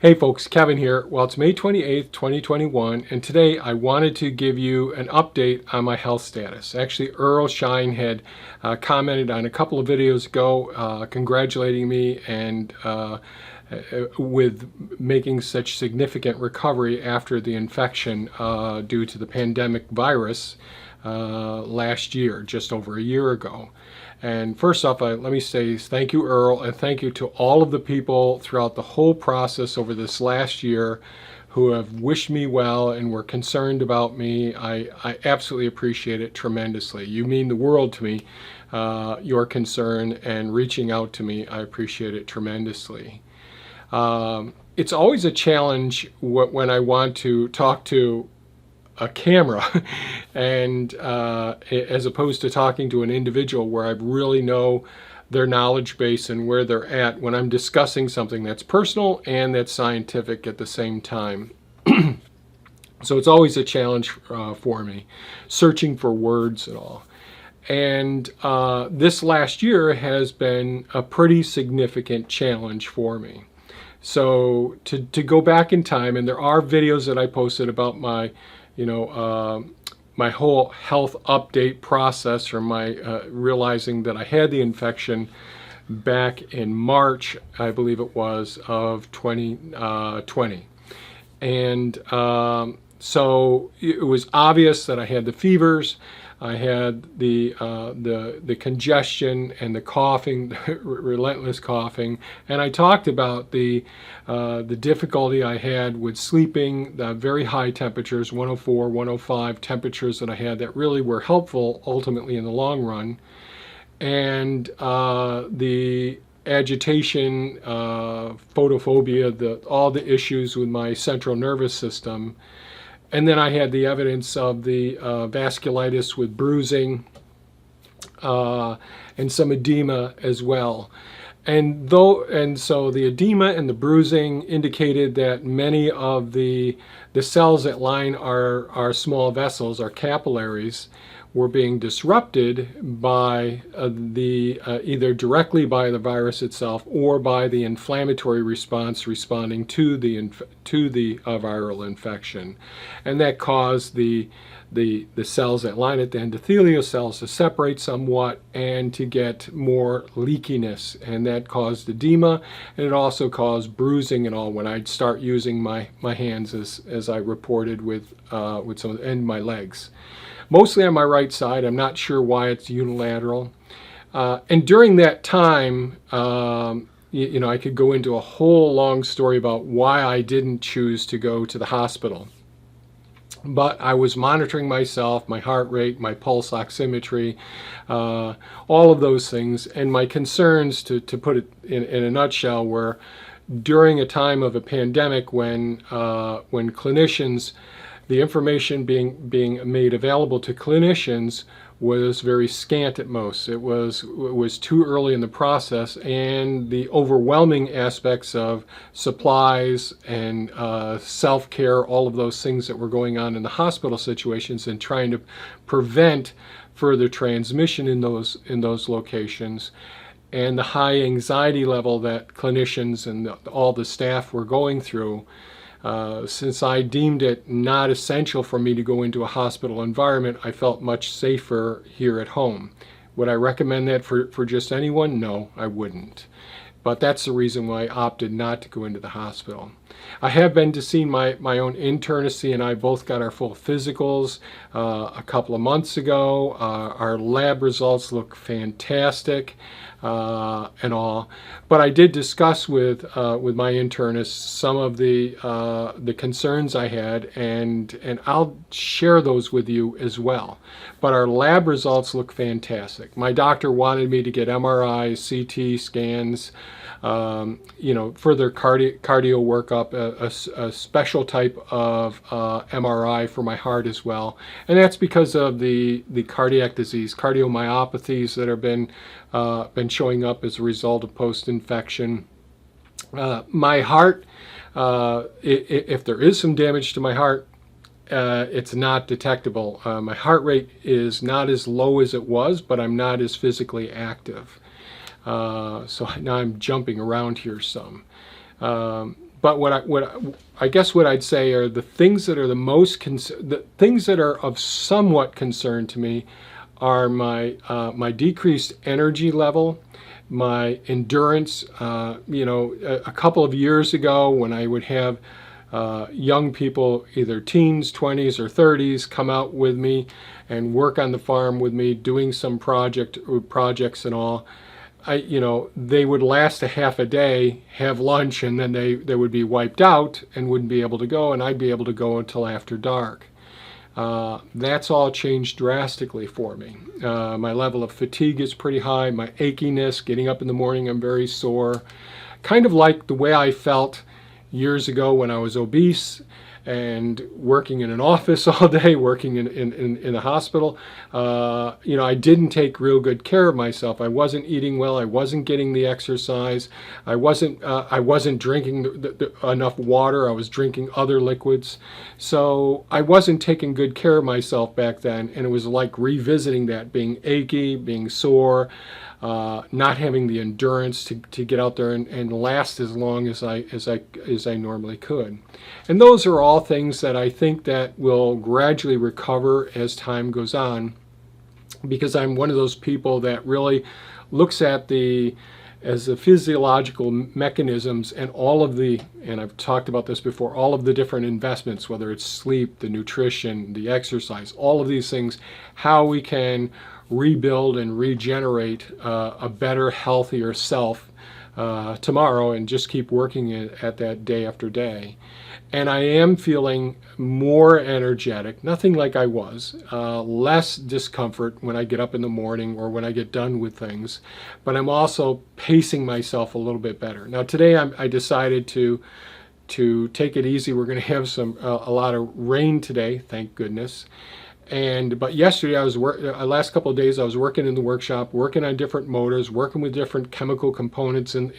Hey folks, Kevin here. Well, it's May 28th, 2021, and today I wanted to give you an update on my health status. Actually, Earl Shine had commented on a couple of videos ago congratulating me and with making such significant recovery after the infection due to the pandemic virus last year, just over a year ago. And first off, let me say thank you, Earl, and thank you to all of the people throughout the whole process over this last year who have wished me well and were concerned about me. I absolutely appreciate it tremendously. You mean the world to me, your concern and reaching out to me. I appreciate it tremendously. It's always a challenge when I want to talk to a camera and as opposed to talking to an individual where I really know their knowledge base and where they're at when I'm discussing something that's personal and that's scientific at the same time. So it's always a challenge for me, searching for words and all. And this last year has been a pretty significant challenge for me. So to go back in time, and there are videos that I posted about my my whole health update process, or my realizing that I had the infection back in March, I believe it was, of 2020. And so it was obvious that I had the fevers, I had the congestion and the coughing, the relentless coughing, and I talked about the difficulty I had with sleeping, the very high temperatures, 104, 105 temperatures that I had that really were helpful ultimately in the long run, and the agitation, photophobia, all the issues with my central nervous system. And then I had the evidence of the vasculitis with bruising and some edema as well. And so the edema and the bruising indicated that many of the cells that line our small vessels, our capillaries, were being disrupted by either directly by the virus itself or by the inflammatory response responding to the viral infection, and that caused the cells that line it, the endothelial cells, to separate somewhat and to get more leakiness, and that caused edema, and it also caused bruising and all when I'd start using my hands, as I reported with some, and my legs. Mostly on my right side. I'm not sure why it's unilateral. And during that time, I could go into a whole long story about why I didn't choose to go to the hospital. But I was monitoring myself, my heart rate, my pulse oximetry, all of those things. And my concerns, to put it in a nutshell, were during a time of a pandemic when clinicians, the information being made available to clinicians was very scant at most. It was too early in the process, and the overwhelming aspects of supplies and self-care, all of those things that were going on in the hospital situations, and trying to prevent further transmission in those locations, and the high anxiety level that clinicians and all the staff were going through. Since I deemed it not essential for me to go into a hospital environment, I felt much safer here at home. Would I recommend that for just anyone? No, I wouldn't. But that's the reason why I opted not to go into the hospital. I have been to see my own internist, and I both got our full physicals a couple of months ago. Our lab results look fantastic and all. But I did discuss with my internist some of the concerns I had, and I'll share those with you as well. But our lab results look fantastic. My doctor wanted me to get MRIs, CT scans, further cardio workup, a special type of MRI for my heart as well. And that's because of the cardiac disease, cardiomyopathies that have been showing up as a result of post-infection. My heart, if there is some damage to my heart, it's not detectable. My heart rate is not as low as it was, but I'm not as physically active. So now I'm jumping around here some. but I guess what I'd say are the things that are the things that are of somewhat concern to me are my decreased energy level, my endurance. A couple of years ago, when I would have young people, either teens, 20s, or 30s, come out with me and work on the farm with me, doing some projects and all. They would last a half a day, have lunch, and then they would be wiped out and wouldn't be able to go, and I'd be able to go until after dark. That's all changed drastically for me. My level of fatigue is pretty high. My achiness, getting up in the morning, I'm very sore. Kind of like the way I felt years ago when I was obese and working in an office all day, working in a hospital. I didn't take real good care of myself. I wasn't eating well. I wasn't getting the exercise. I wasn't drinking enough water. I was drinking other liquids. So I wasn't taking good care of myself back then, and it was like revisiting that, being achy, being sore, not having the endurance to get out there and last as long as I normally could. And those are all things that I think that will gradually recover as time goes on, because I'm one of those people that really looks at the physiological mechanisms and and I've talked about this before, all of the different investments, whether it's sleep, the nutrition, the exercise, all of these things, how we can rebuild and regenerate a better, healthier self tomorrow, and just keep working at that day after day. And I am feeling more energetic, nothing like I was, less discomfort when I get up in the morning or when I get done with things, but I'm also pacing myself a little bit better. Now today I decided to take it easy. We're going to have a lot of rain today, thank goodness. But yesterday last couple of days I was working in the workshop, working on different motors, working with different chemical components, and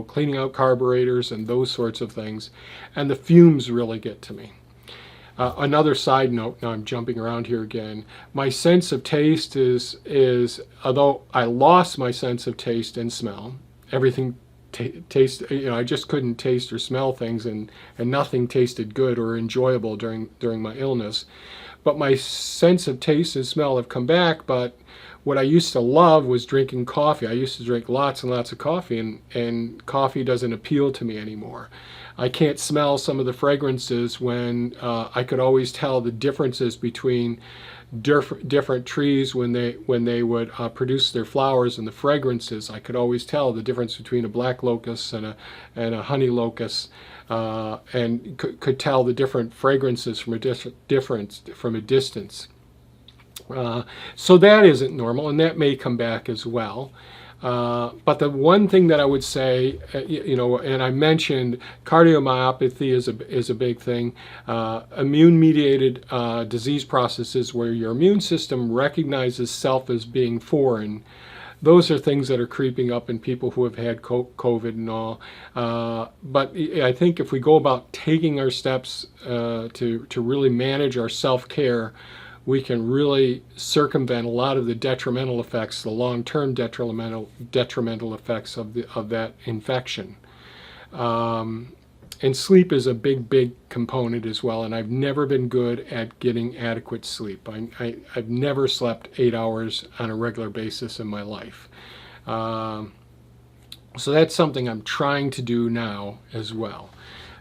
cleaning out carburetors and those sorts of things. And the fumes really get to me. Another side note, now I'm jumping around here again, my sense of taste is although I lost my sense of taste and smell, everything taste, I just couldn't taste or smell things, and nothing tasted good or enjoyable during my illness. But my sense of taste and smell have come back. But what I used to love was drinking coffee. I used to drink lots and lots of coffee, and coffee doesn't appeal to me anymore. I can't smell some of the fragrances when I could always tell the differences between different trees when they would produce their flowers, and the fragrances. I could always tell the difference between a black locust and a honey locust. And could tell the different fragrances from a distance. So that isn't normal, and that may come back as well. But the one thing that I would say, and I mentioned cardiomyopathy is a big thing. Immune-mediated disease processes where your immune system recognizes self as being foreign. Those are things that are creeping up in people who have had COVID and all. But I think if we go about taking our steps to really manage our self-care, we can really circumvent a lot of the detrimental effects, the long-term detrimental effects of that infection. And sleep is a big component as well, and I've never been good at getting adequate sleep. I've never slept 8 hours on a regular basis in my life. So that's something I'm trying to do now as well.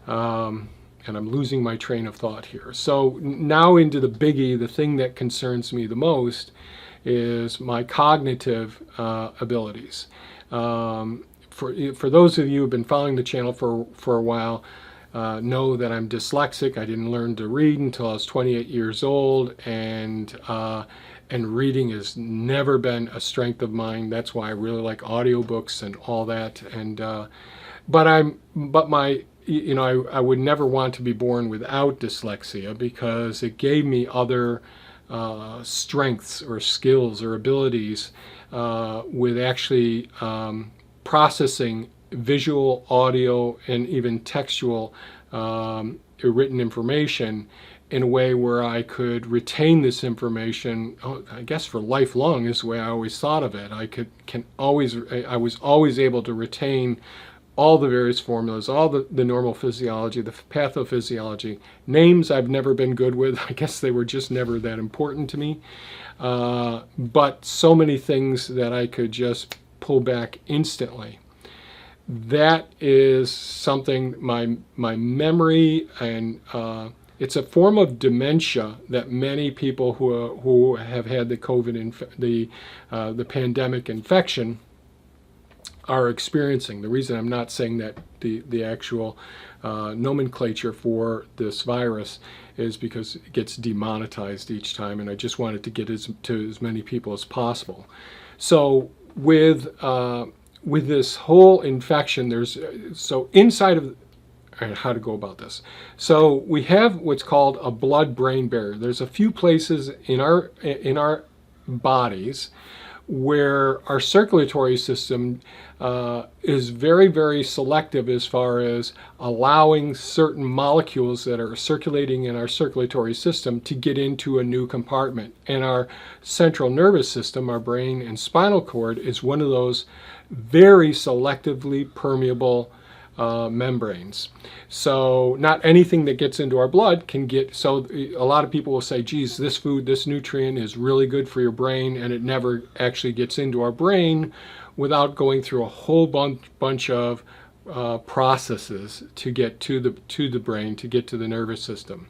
And I'm losing my train of thought here. So now into the biggie, the thing that concerns me the most is my cognitive abilities. For those of you who have been following the channel for a while, know that I'm dyslexic. I didn't learn to read until I was 28 years old, and reading has never been a strength of mine. That's why I really like audiobooks and all that. And I would never want to be born without dyslexia, because it gave me other strengths or skills or abilities with actually processing visual, audio, and even textual written information in a way where I could retain this information, I guess for lifelong is the way I always thought of it. I was always able to retain all the various formulas, all the normal physiology, the pathophysiology. Names I've never been good with. I guess they were just never that important to me. But so many things that I could just pull back instantly. That is something, my memory, and it's a form of dementia that many people who have had the the pandemic infection are experiencing. The reason I'm not saying that the actual nomenclature for this virus is because it gets demonetized each time, and I just wanted to get to as many people as possible. So with this whole infection, so inside of, and how to go about this. So we have what's called a blood-brain barrier. There's a few places in our bodies where our circulatory system is very, very selective as far as allowing certain molecules that are circulating in our circulatory system to get into a new compartment. And our central nervous system, our brain and spinal cord, is one of those very selectively permeable membranes. So not anything that gets into our blood can get, so a lot of people will say, geez, this food, this nutrient is really good for your brain, and it never actually gets into our brain without going through a whole bunch of processes to get to the brain, to get to the nervous system.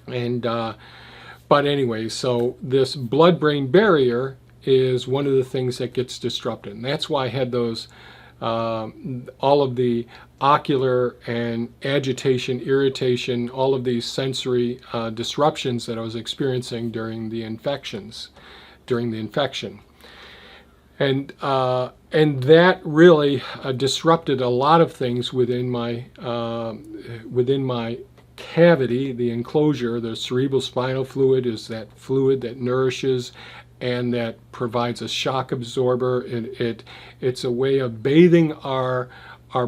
And but anyway, so this blood-brain barrier is one of the things that gets disrupted, and that's why I had those all of the ocular and agitation, irritation, all of these sensory disruptions that I was experiencing during the infection. And that really disrupted a lot of things within my cavity, the enclosure. The cerebrospinal fluid is that fluid that nourishes and that provides a shock absorber. It's a way of bathing our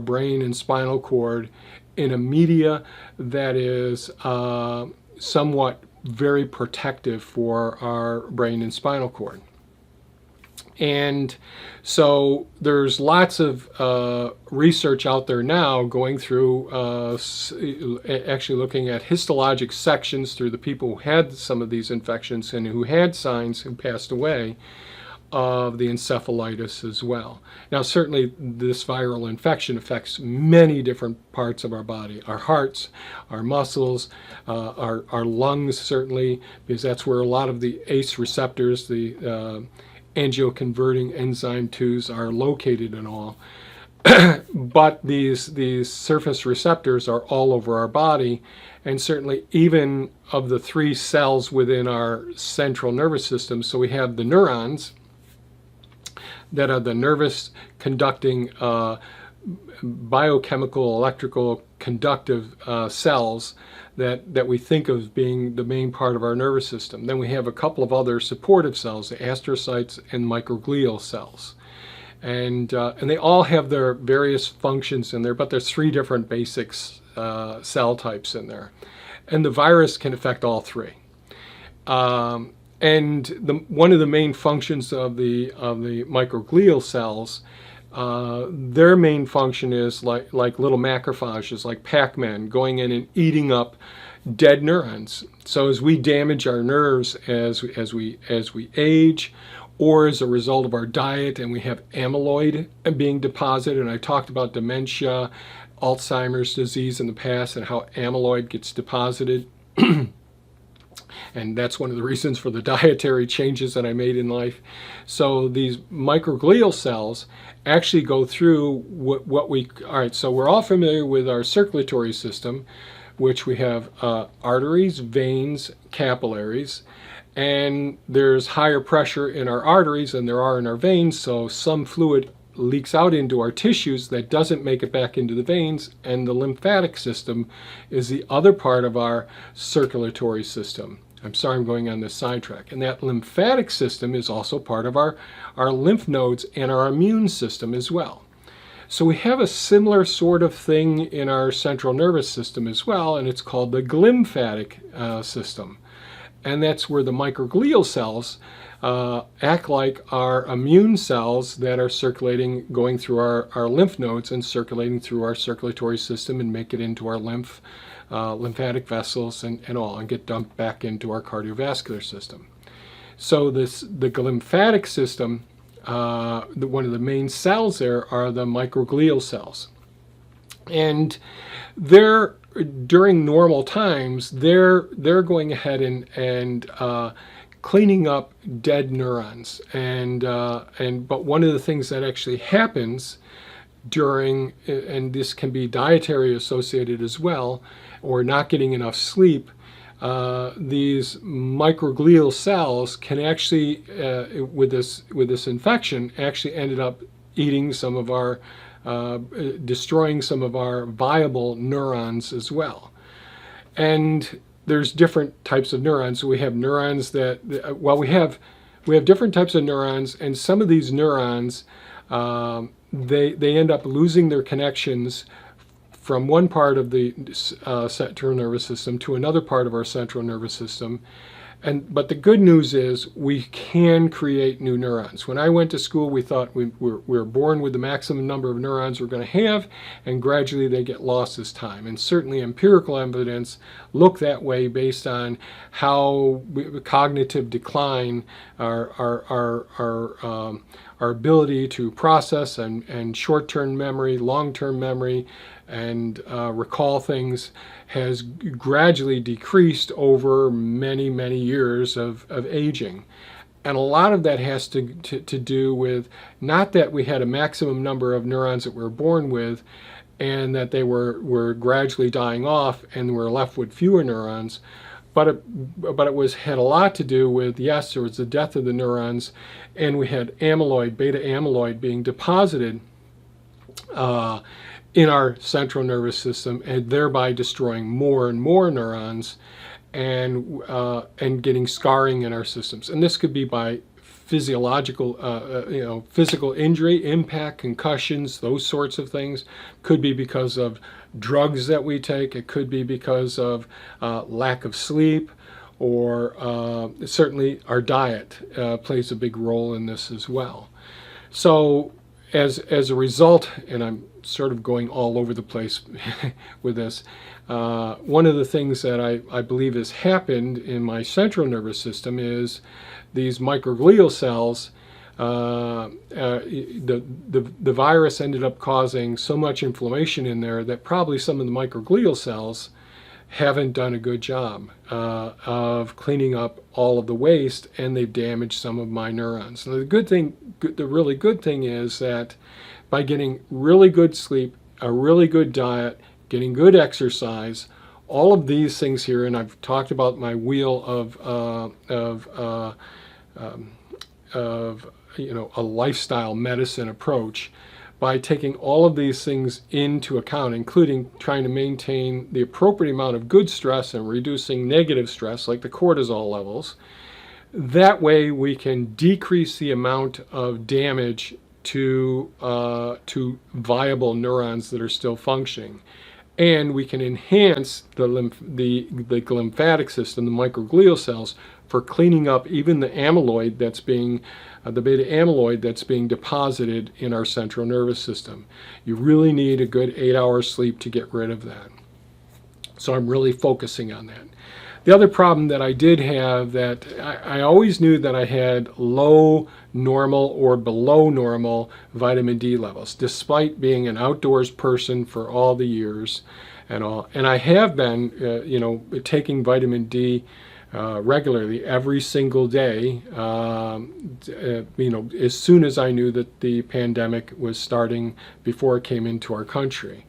brain and spinal cord in a media that is somewhat very protective for our brain and spinal cord. And so there's lots of research out there now going through, actually looking at histologic sections through the people who had some of these infections and who had signs who passed away of the encephalitis as well. Now certainly this viral infection affects many different parts of our body, our hearts, our muscles, our lungs certainly, because that's where a lot of the ACE receptors, the angioconverting enzyme 2s, are located and all. But these surface receptors are all over our body, and certainly even of the 3 cells within our central nervous system. So we have the neurons that are the nervous conducting biochemical, electrical conductive cells that we think of as being the main part of our nervous system. Then we have a couple of other supportive cells, the astrocytes and microglial cells. And they all have their various functions in there, but there's 3 different basic cell types in there. And the virus can affect all 3. And one of the main functions of the microglial cells, their main function is like little macrophages, like Pac-Man, going in and eating up dead neurons. So as we damage our nerves as we age, or as a result of our diet, and we have amyloid being deposited, and I talked about dementia, Alzheimer's disease in the past, and how amyloid gets deposited. And that's one of the reasons for the dietary changes that I made in life. So these microglial cells actually go through all right, so we're all familiar with our circulatory system, which we have arteries, veins, capillaries, and there's higher pressure in our arteries than there are in our veins, so some fluid leaks out into our tissues that doesn't make it back into the veins, and the lymphatic system is the other part of our circulatory system. I'm sorry, I'm going on this sidetrack. And that lymphatic system is also part of our lymph nodes and our immune system as well. So we have a similar sort of thing in our central nervous system as well, and it's called the glymphatic system. And that's where the microglial cells act like our immune cells that are circulating, going through our lymph nodes and circulating through our circulatory system and make it into our lymphatic vessels and all, and get dumped back into our cardiovascular system. So the lymphatic system, one of the main cells there are the microglial cells. And during normal times, they're going ahead and cleaning up dead neurons. But one of the things that actually happens during, and this can be dietary associated as well, or not getting enough sleep, these microglial cells can actually, with this infection, actually ended up eating some of our, destroying some of our viable neurons as well. And there's different types of neurons. So we have neurons that, well, we have different types of neurons, and some of these neurons, they end up losing their connections from one part of the central nervous system to another part of our central nervous system. But the good news is we can create new neurons. When I went to school, we thought we were born with the maximum number of neurons we're going to have, and gradually they get lost as time. And certainly empirical evidence look that way based on how cognitive decline, our ability to process and short-term memory, long-term memory, and recall things has gradually decreased over many, many years of aging. And a lot of that has to do with not that we had a maximum number of neurons that we were born with and that they were gradually dying off and we're left with fewer neurons, but it had a lot to do with, yes, there was the death of the neurons, and we had amyloid, beta amyloid, being deposited in our central nervous system, and thereby destroying more and more neurons, and getting scarring in our systems. And this could be by physiological, physical injury, impact, concussions, those sorts of things. Could be because of drugs that we take. It could be because of lack of sleep, or certainly our diet plays a big role in this as well. So as a result, and I'm sort of going all over the place with this, one of the things that I believe has happened in my central nervous system is these microglial cells, the virus ended up causing so much inflammation in there that probably some of the microglial cells haven't done a good job of cleaning up all of the waste, and they've damaged some of my neurons. Now, the really good thing is that by getting really good sleep, a really good diet, getting good exercise, all of these things here, and I've talked about my wheel of a lifestyle medicine approach. By taking all of these things into account, including trying to maintain the appropriate amount of good stress and reducing negative stress, like the cortisol levels, that way we can decrease the amount of damage to viable neurons that are still functioning. And we can enhance the lymphatic system, the microglial cells, for cleaning up even the amyloid that's being, the beta amyloid that's being deposited in our central nervous system. You really need a good 8 hours sleep to get rid of that. So I'm really focusing on that. The other problem that I did have, that I always knew that I had low normal or below normal vitamin D levels, despite being an outdoors person for all the years and all. And I have been, taking vitamin D regularly every single day, as soon as I knew that the pandemic was starting, before it came into our country.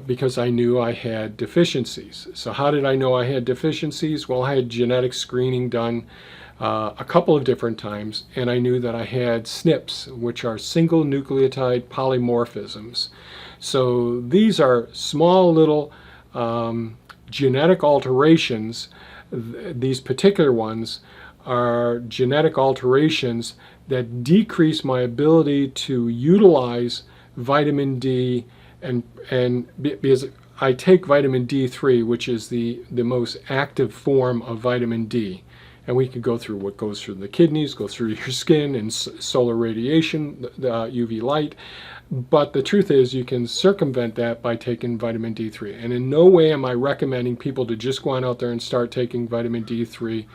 Because I knew I had deficiencies. So how did I know I had deficiencies? Well, I had genetic screening done a couple of different times, and I knew that I had SNPs, which are single nucleotide polymorphisms. So these are small little genetic alterations. These particular ones are genetic alterations that decrease my ability to utilize vitamin D, and because I take vitamin D3, which is the most active form of vitamin D. And we could go through what goes through the kidneys, go through your skin, and solar radiation, the UV light. But the truth is, you can circumvent that by taking vitamin D3. And in no way am I recommending people to just go on out there and start taking vitamin D3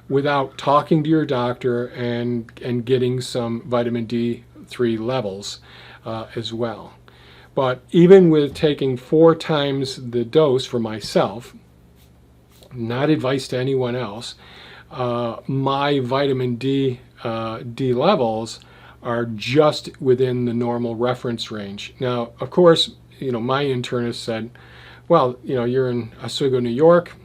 without talking to your doctor and getting some vitamin D3 levels as well. But even with taking 4 times the dose for myself, not advice to anyone else, my vitamin D levels are just within the normal reference range. Now, of course, my internist said, well, you're in Oswego, New York.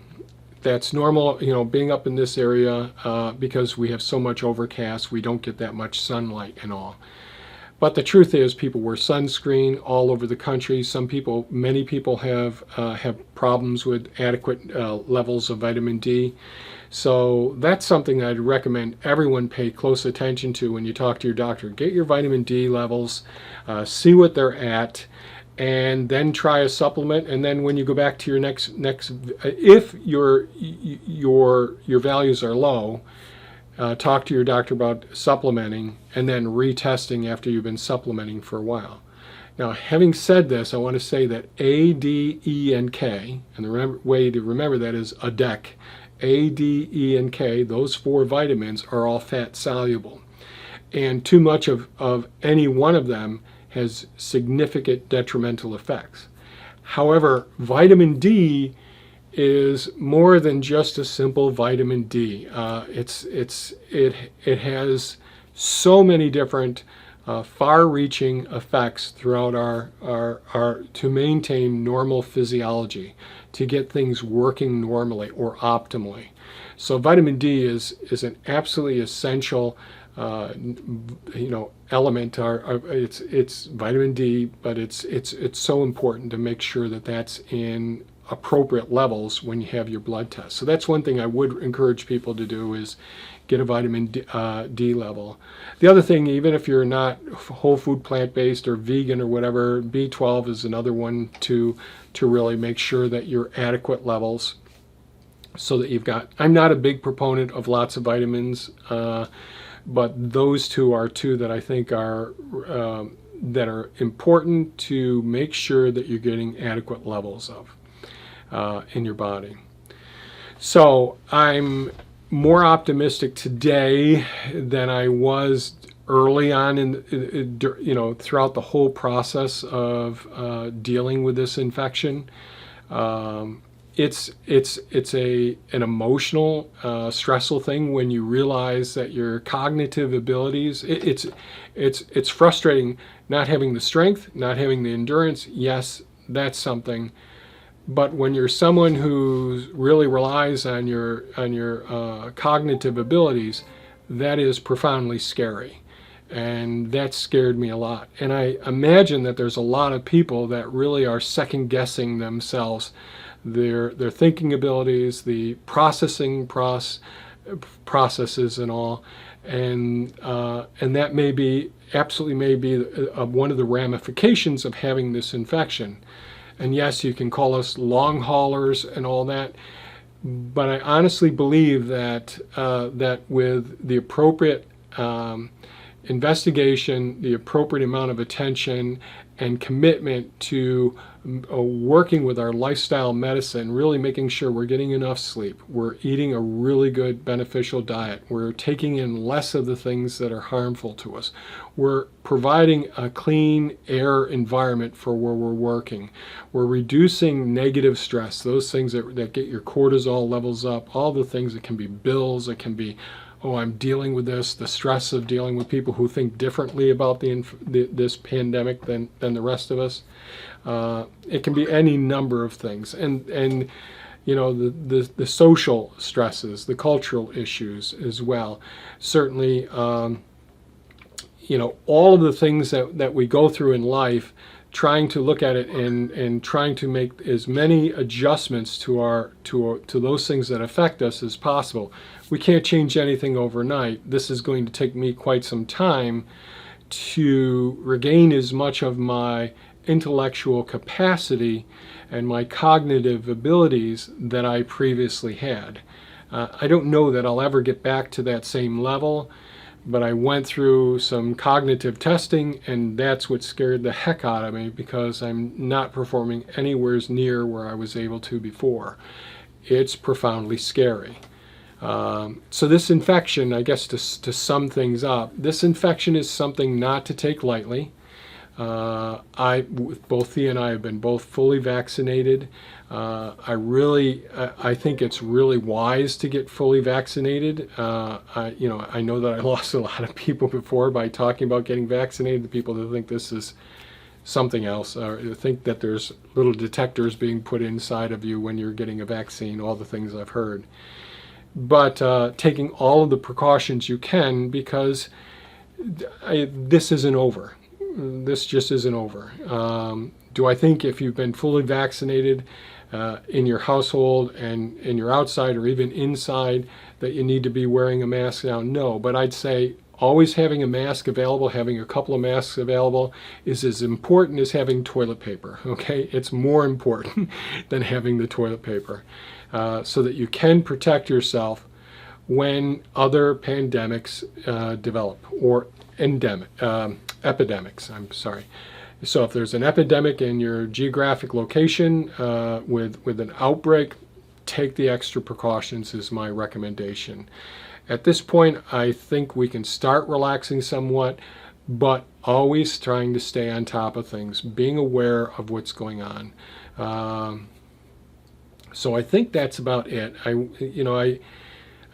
That's normal, being up in this area because we have so much overcast, we don't get that much sunlight and all. But the truth is, people wear sunscreen all over the country. Many people have problems with adequate levels of vitamin D. So that's something I'd recommend everyone pay close attention to when you talk to your doctor. Get your vitamin D levels, see what they're at, and then try a supplement. And then when you go back to your next if your values are low, talk to your doctor about supplementing and then retesting after you've been supplementing for a while. Now, having said this, I want to say that A, D, E, and K, and the way to remember that is ADEK. A, D, E, and K, those 4 vitamins are all fat soluble. And too much of any one of them has significant detrimental effects. However, vitamin D is more than just a simple vitamin D. It has so many different far-reaching effects throughout our to maintain normal physiology, to get things working normally or optimally. So vitamin D is an absolutely essential element. It's vitamin D, but it's so important to make sure that that's in appropriate levels when you have your blood test. So that's one thing I would encourage people to do, is get a vitamin D level. The other thing, even if you're not whole food plant-based or vegan or whatever, B12 is another one to really make sure that you're adequate levels, so that you've got, I'm not a big proponent of lots of vitamins, but those 2 are 2 that I think are that are important to make sure that you're getting adequate levels of in your body. So I'm more optimistic today than I was early on throughout the whole process of dealing with this infection. It's an emotional, stressful thing when you realize that your cognitive abilities. It's frustrating not having the strength, not having the endurance. Yes, that's something. But when you're someone who really relies on your cognitive abilities, that is profoundly scary. And that scared me a lot. And I imagine that there's a lot of people that really are second guessing themselves, their thinking abilities, the processing processes and all. And that absolutely may be one of the ramifications of having this infection. And yes, you can call us long haulers and all that, but I honestly believe that that with the appropriate investigation, the appropriate amount of attention and commitment to working with our lifestyle medicine, really making sure we're getting enough sleep, we're eating a really good beneficial diet, we're taking in less of the things that are harmful to us, we're providing a clean air environment for where we're working, we're reducing negative stress, those things that get your cortisol levels up, all the things that can be bills, it can be, oh, I'm dealing with this, the stress of dealing with people who think differently about this pandemic than the rest of us. It can be any number of things, and the social stresses, the cultural issues as well. Certainly, all of the things that we go through in life, trying to look at it and trying to make as many adjustments to those things that affect us as possible. We can't change anything overnight. This is going to take me quite some time to regain as much of my intellectual capacity and my cognitive abilities that I previously had. I don't know that I'll ever get back to that same level, but I went through some cognitive testing, and that's what scared the heck out of me, because I'm not performing anywhere near where I was able to before. It's profoundly scary. So this infection, I guess to sum things up, this infection is something not to take lightly. Both Thea and I have been both fully vaccinated. I think it's really wise to get fully vaccinated. I know that I lost a lot of people before by talking about getting vaccinated. The people that think this is something else, or think that there's little detectors being put inside of you when you're getting a vaccine, all the things I've heard. But taking all of the precautions you can, because this isn't over. This just isn't over. Do I think if you've been fully vaccinated in your household and you're outside or even inside that you need to be wearing a mask now? No, but I'd say always having a mask available, having a couple of masks available is as important as having toilet paper, okay? It's more important than having the toilet paper so that you can protect yourself when other pandemics develop, or epidemics, I'm sorry. So if there's an epidemic in your geographic location with an outbreak, take the extra precautions is my recommendation. At this point, I think we can start relaxing somewhat, but always trying to stay on top of things, being aware of what's going on. So I think that's about it. I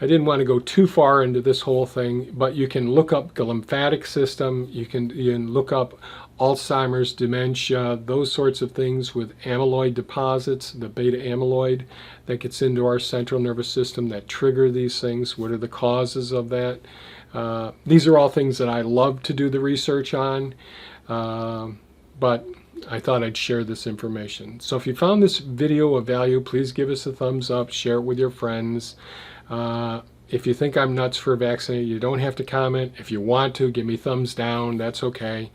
didn't want to go too far into this whole thing, but you can look up the lymphatic system, you can look up Alzheimer's, dementia, those sorts of things with amyloid deposits, the beta amyloid that gets into our central nervous system that trigger these things. What are the causes of that? These are all things that I love to do the research on, but I thought I'd share this information. So if you found this video of value, please give us a thumbs up, share it with your friends. If you think I'm nuts for vaccinating, you don't have to comment. If you want to, give me thumbs down. That's okay.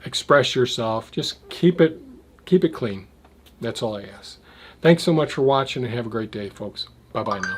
Express yourself. Just keep it clean. That's all I ask. Thanks so much for watching, and have a great day, folks. Bye-bye now.